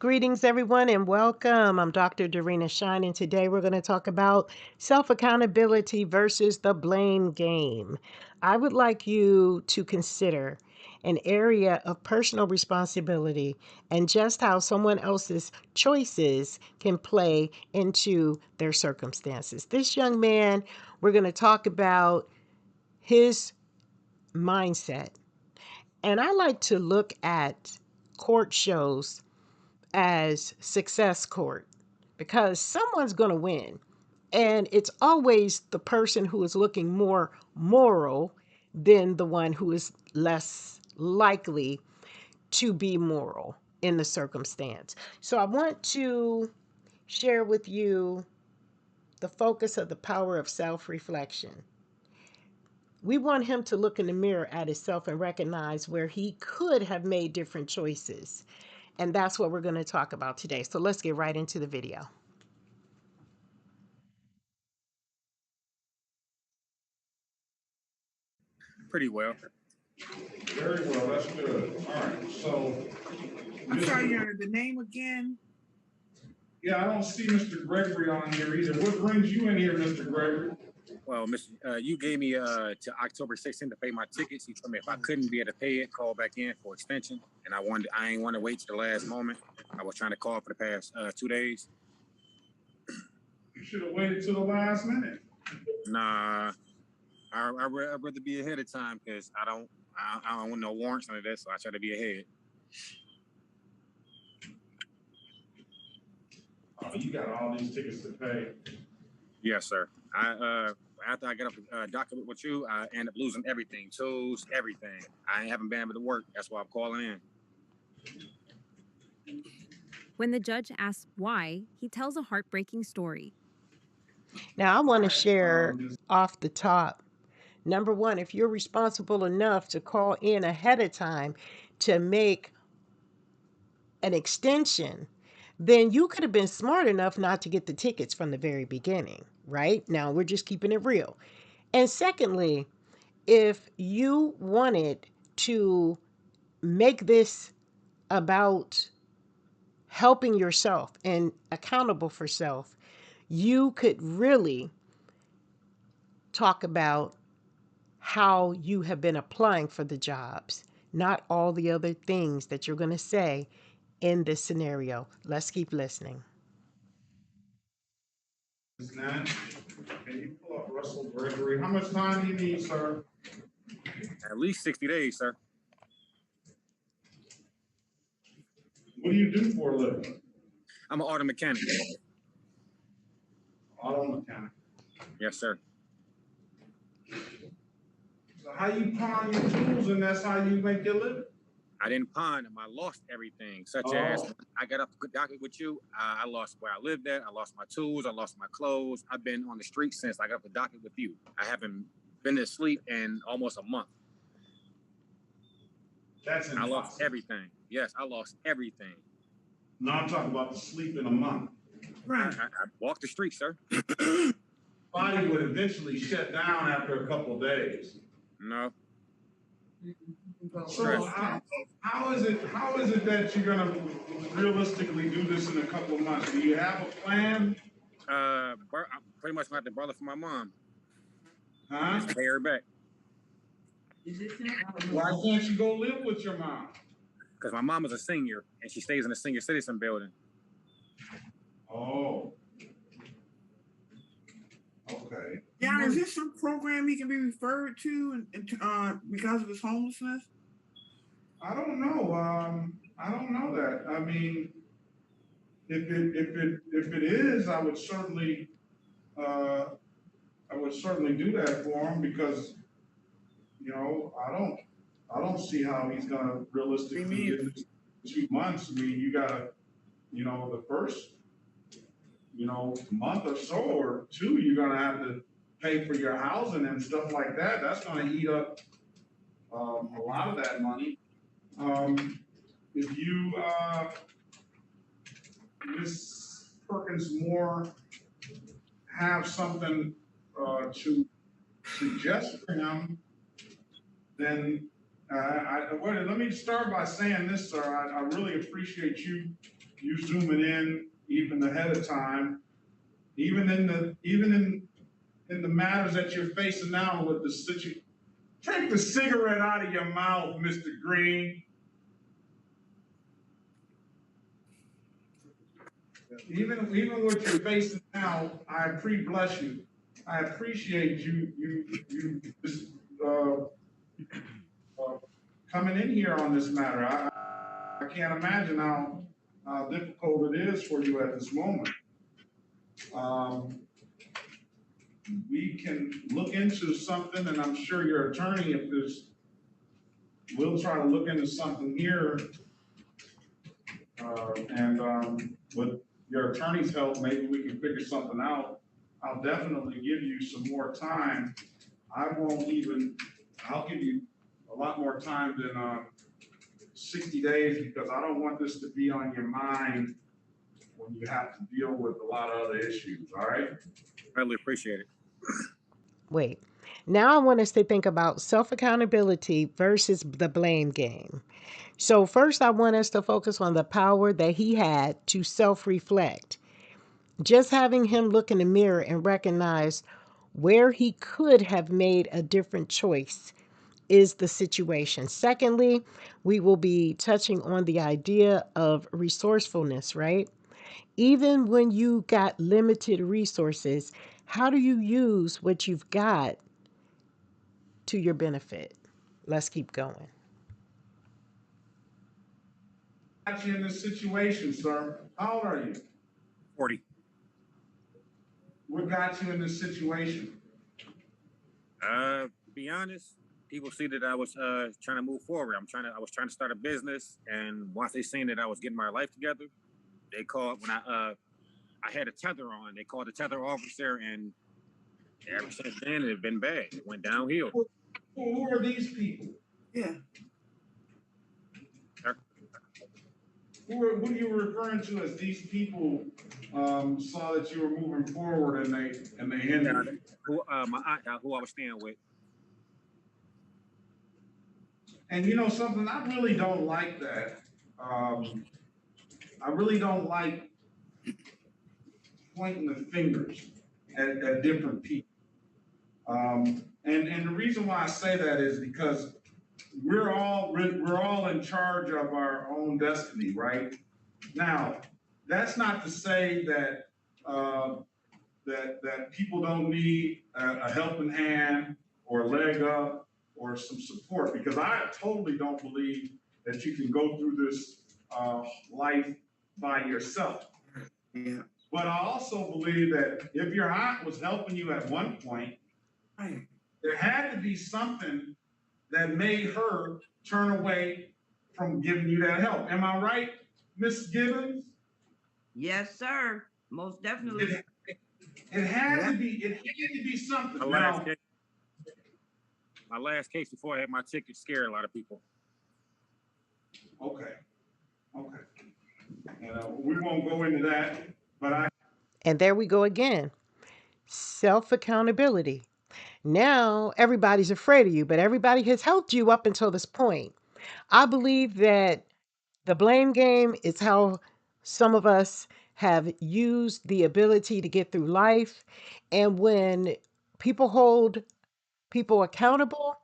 Greetings, everyone, and welcome. I'm Dr. Dorena Shine, and today we're going to talk about self accountability versus the blame game. I would like you to consider an area of personal responsibility and just how someone else's choices can play into their circumstances. This young man, we're going to talk about his mindset. And I like to look at court shows as success court because someone's going to win. And it's always the person who is looking more moral than the one who is less likely to be moral in the circumstance. So I want to share with you the focus of the power of self reflection. We want him to look in the mirror at himself and recognize where he could have made different choices. And that's what we're going to talk about today. So let's get right into the video. Pretty well. Very well, that's good. All right, so. I'm sorry, the name again? Yeah, I don't see Mr. Gregory on here either. What brings you in here, Mr. Gregory? Well, you gave me to October 16th to pay my tickets. You told me if I couldn't be able to pay it, call back in for extension. And I ain't want to wait to the last moment. I was trying to call for the past 2 days. You should have waited till the last minute. Nah, I'd rather be ahead of time because I don't want no warrants under this, so I try to be ahead. Oh, you got all these tickets to pay. Yes, sir. After I get up a document with you, I end up losing everything, tools, everything. I haven't been able to work. That's why I'm calling in. When the judge asks why, he tells a heartbreaking story. Now, I want to share off the top. Number one, if you're responsible enough to call in ahead of time to make an extension, then you could have been smart enough not to get the tickets from the very beginning, right? Now, we're just keeping it real. And secondly, if you wanted to make this about helping yourself and accountable for self, you could really talk about how you have been applying for the jobs, not all the other things that you're going to say in this scenario. Let's keep listening. Ms. Nat, can you pull up Russell Gregory? How much time do you need, sir? At least 60 days, sir. What do you do for a living? I'm an auto mechanic. Auto mechanic. Yes, sir. So how you pawn your tools and that's how you make your living? I didn't pawn them. I lost everything, such as I got up the docket with you. I lost where I lived at. I lost my tools. I lost my clothes. I've been on the street since I got up the docket with you. I haven't been to sleep in almost a month. That's impossible. I lost everything. Yes, I lost everything. No, I'm talking about the sleep in a month. Right. I walked the street, sir. Body would eventually shut down after a couple of days. No. So how is it that you're gonna realistically do this in a couple of months? Do you have a plan? I'm pretty much gonna have to borrow from my mom. Huh? Just pay her back. Why can't you go live with your mom? Because my mom is a senior and she stays in the senior citizen building. Oh. Okay. Yeah, is this some program he can be referred to because of his homelessness? I don't know. I don't know that. I mean, if it is, I would certainly do that for him because I don't see how he's gonna realistically get this 2 months. I mean, you gotta the first month or so or two, you're gonna have to pay for your housing and stuff like that. That's gonna eat up a lot of that money. If you, Ms. Perkins Moore, have something to suggest for him, then let me start by saying this, sir. I really appreciate you you zooming in even ahead of time, even in the matters that you're facing now with the situation. Take the cigarette out of your mouth, Mr. Green. Even what you're facing now, I bless you. I appreciate you just coming in here on this matter. I can't imagine how difficult it is for you at this moment. We can look into something, and I'm sure your attorney, if there's, we'll try to look into something here. And with your attorney's help, maybe we can figure something out. I'll definitely give you some more time. I'll give you a lot more time than 60 days, because I don't want this to be on your mind when you have to deal with a lot of other issues, all right? Really appreciate it. Wait. Now I want us to think about self accountability versus the blame game. So, first, I want us to focus on the power that he had to self reflect. Just having him look in the mirror and recognize where he could have made a different choice is the situation. Secondly, we will be touching on the idea of resourcefulness, right? Even when you got limited resources, how do you use what you've got to your benefit? Let's keep going. Got you in this situation, sir. How old are you? 40. What got you in this situation? To be honest, people see that I was trying to move forward. I was trying to start a business, and once they seen that I was getting my life together, they called when I had a tether on. They called the tether officer, and ever since then it had been bad. It went downhill. Who are these people? Yeah. What are you referring to as these people saw that you were moving forward and they hindered you? My aunt, who I was staying with. And you know something, I really don't like that. I really don't like pointing the fingers at different people. And the reason why I say that is because we're all in charge of our own destiny, right? Now, that's not to say that that people don't need a helping hand or a leg up or some support, because I totally don't believe that you can go through this life by yourself. Yeah. But I also believe that if your aunt was helping you at one point, Right. there had to be something that made her turn away from giving you that help. Am I right, Miss Gibbons? Yes, sir. Most definitely. It had to be something. My last case before I had my ticket scared a lot of people. Okay. We won't go into that, but And there we go again. Self accountability. Now everybody's afraid of you, but everybody has helped you up until this point. I believe that the blame game is how some of us have used the ability to get through life. And when people hold people accountable,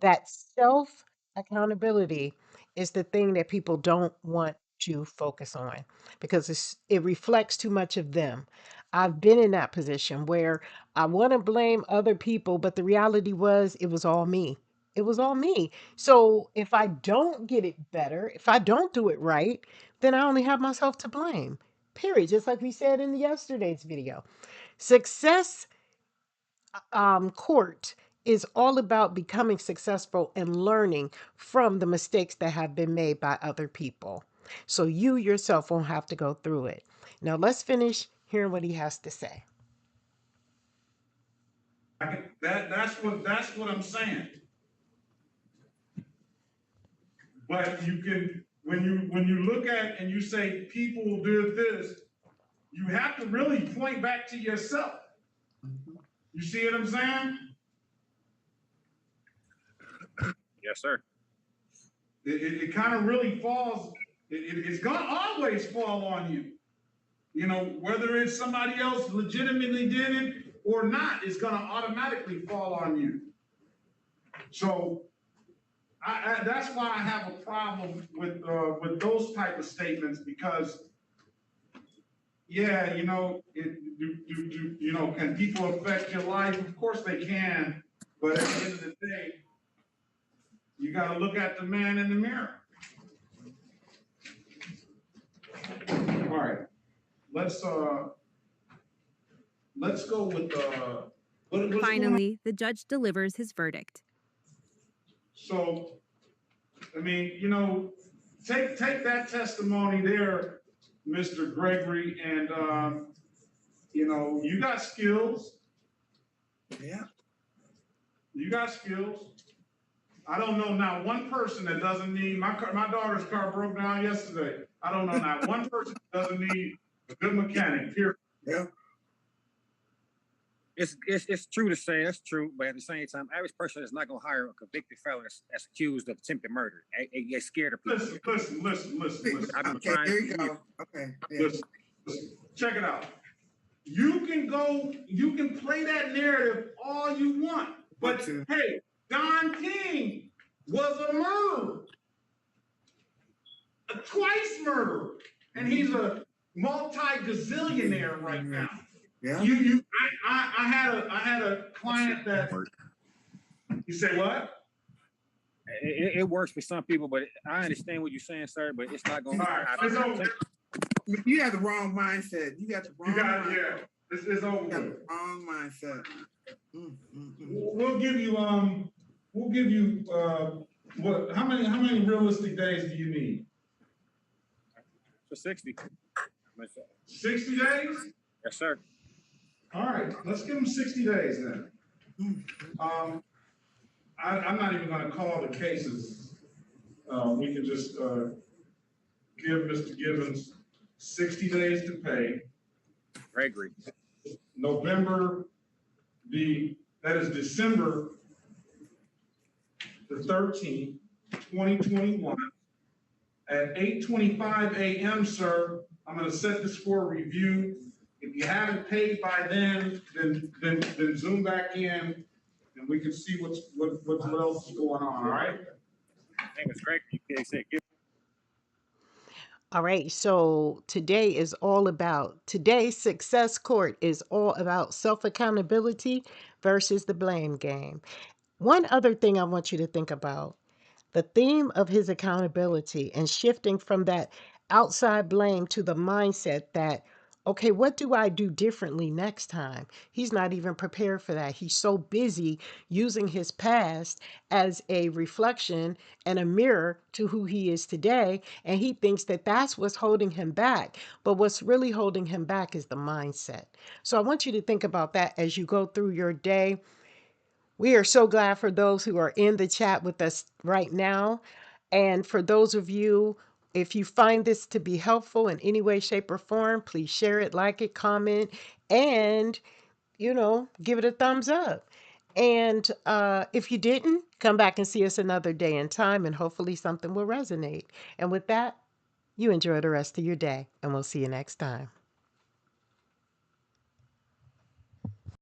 that self accountability is the thing that people don't want to focus on because it reflects too much of them. I've been in that position where I want to blame other people, but the reality was it was all me. It was all me. So if I don't get it better, if I don't do it right, then I only have myself to blame. Period. Just like we said in yesterday's video. Success court is all about becoming successful and learning from the mistakes that have been made by other people. So you yourself won't have to go through it. Now let's finish hearing what he has to say. that's what I'm saying. But you can, when you look at and you say people did this, you have to really point back to yourself. You see what I'm saying? Yes, sir. It kind of really falls It's gonna always fall on you. You know, whether it's somebody else legitimately did it or not, it's gonna automatically fall on you. So that's why I have a problem with those type of statements, because yeah, you know, you know, can people affect your life? Of course they can, but at the end of the day, you got to look at the man in the mirror. All right, let's go with what's going on? Finally, the judge delivers his verdict. So, I mean, you know, take that testimony there, Mr. Gregory, and you know, you got skills. Yeah. You got skills. I don't know not one person that doesn't need my daughter's car broke down yesterday. I don't know not one person that doesn't need a good mechanic. Here. Yeah. It's true to say that's true, but at the same time, average person is not going to hire a convicted felon that's accused of attempted murder. They scared of people. Listen. I've been Okay, trying. there you go. Okay. Yeah. Listen. Check it out. You can play that narrative all you want, but hey, Don King was a murderer, twice murderer, and he's a multi-gazillionaire right now. Yeah. I had a client that. You say what? It works for some people, but I understand what you're saying, sir. But it's not going to. You have the wrong mindset. You got the wrong. Mindset. Yeah. It's over. You got the wrong mindset. We'll give you what? How many realistic days do you need? For 60. 60 days? Yes, sir. All right, let's give him 60 days then. I'm not even going to call the cases. We can just give Mr. Givens 60 days to pay. Gregory. That is December the 13th, 2021 at 8:25 a.m., sir. I'm going to set this for review. If you haven't paid by then zoom back in and we can see what else is going on, all right? My name is Gregory. You said All right, so today's Success Court is all about self-accountability versus the blame game. One other thing I want you to think about, the theme of his accountability and shifting from that outside blame to the mindset that, okay, what do I do differently next time? He's not even prepared for that. He's so busy using his past as a reflection and a mirror to who he is today. And he thinks that that's what's holding him back. But what's really holding him back is the mindset. So I want you to think about that as you go through your day. We are so glad for those who are in the chat with us right now. And for those of you, if you find this to be helpful in any way, shape, or form, please share it, like it, comment, and, give it a thumbs up. And if you didn't, come back and see us another day and time, and hopefully something will resonate. And with that, you enjoy the rest of your day, and we'll see you next time.